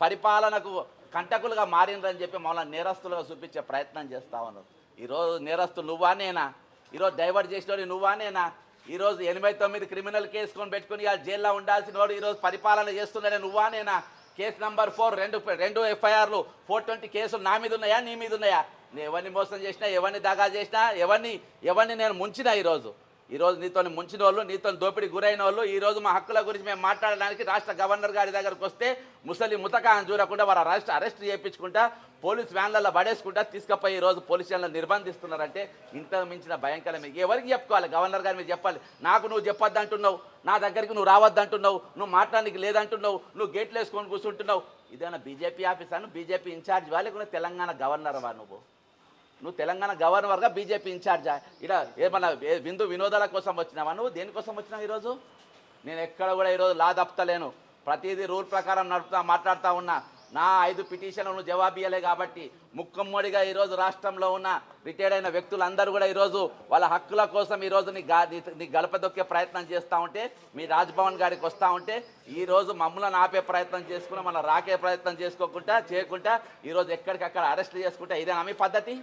పరిపాలనకు కంటకులుగా మారిండ్రని చెప్పి మమ్మల్ని నేరస్తులుగా చూపించే ప్రయత్నం చేస్తా ఉన్నారు. ఈరోజు నేరస్తులు నువ్వా నేనా? ఈరోజు డైవర్ట్ చేసినోడు నువ్వా నేనా? ఈరోజు 89 క్రిమినల్ కేసుకొని పెట్టుకుని ఆ జైల్లో ఉండాల్సిన వాడు ఈరోజు పరిపాలన చేస్తున్నాడే నువ్వా నేనా? కేసు నంబర్ 4 రెండు ఎఫ్ఐఆర్లు 420 కేసులు నా మీద ఉన్నాయా నీ మీద ఉన్నాయా? నేను ఎవరిని మోసం చేసినా, ఎవరిని దగా చేసినా, ఎవరిని నేను ముంచినా ఈరోజు నీతో ముంచిన వాళ్ళు, నీతో దోపిడీ గురైన వాళ్ళు ఈరోజు మా హక్కుల గురించి మేము మాట్లాడడానికి రాష్ట్ర గవర్నర్ గారి దగ్గరకు వస్తే ముసలి ముతకాన్ని చూడకుండా వారు అరెస్ట్ చేయించుకుంటా పోలీస్ వ్యాన్లలో పడేసుకుంటా తీసుకుపోయి ఈరోజు పోలీస్ స్టేషన్లో నిర్బంధిస్తున్నారంటే ఇంత మించిన భయంకరమే. ఎవరికి చెప్పుకోవాలి? గవర్నర్ గారు మీరు చెప్పాలి. నాకు నువ్వు చెప్పొద్దంటున్నావు, నా దగ్గరికి నువ్వు రావద్దంటున్నావు, నువ్వు మాట్లాడడానికి లేదంటున్నావు, నువ్వు గేట్లు వేసుకొని కూర్చుంటున్నావు. ఇదేనా బీజేపీ ఆఫీసర్? బీజేపీ ఇన్ఛార్జ్ వాళ్ళకున్న తెలంగాణ గవర్నర్వా నువ్వు తెలంగాణ గవర్నర్గా బీజేపీ ఇన్ఛార్జా? ఇలా ఏమన్నా విందు వినోదాల కోసం వచ్చినావా? నువ్వు దేనికోసం వచ్చినావు? ఈరోజు నేను ఎక్కడ కూడా ఈరోజు లా తప్పుతలేను, ప్రతిదీ రూల్ ప్రకారం మాట్లాడుతూ ఉన్నా. నా 5 పిటిషన్లను జవాబు ఇవ్వలే కాబట్టి ముక్కమ్మడిగా ఈరోజు రాష్ట్రంలో ఉన్న రిటైర్డ్ అయిన వ్యక్తులందరూ కూడా ఈరోజు వాళ్ళ హక్కుల కోసం ఈరోజు నీ గడప దొక్కే ప్రయత్నం చేస్తూ ఉంటే, మీ రాజ్భవన్ గారికి వస్తూ ఉంటే ఈరోజు మమ్మల్ని ఆపే ప్రయత్నం చేసుకుని మన రాకే ప్రయత్నం చేయకుండా ఈరోజు ఎక్కడికక్కడ అరెస్టులు చేసుకుంటే ఇదేనా మీ పద్ధతి?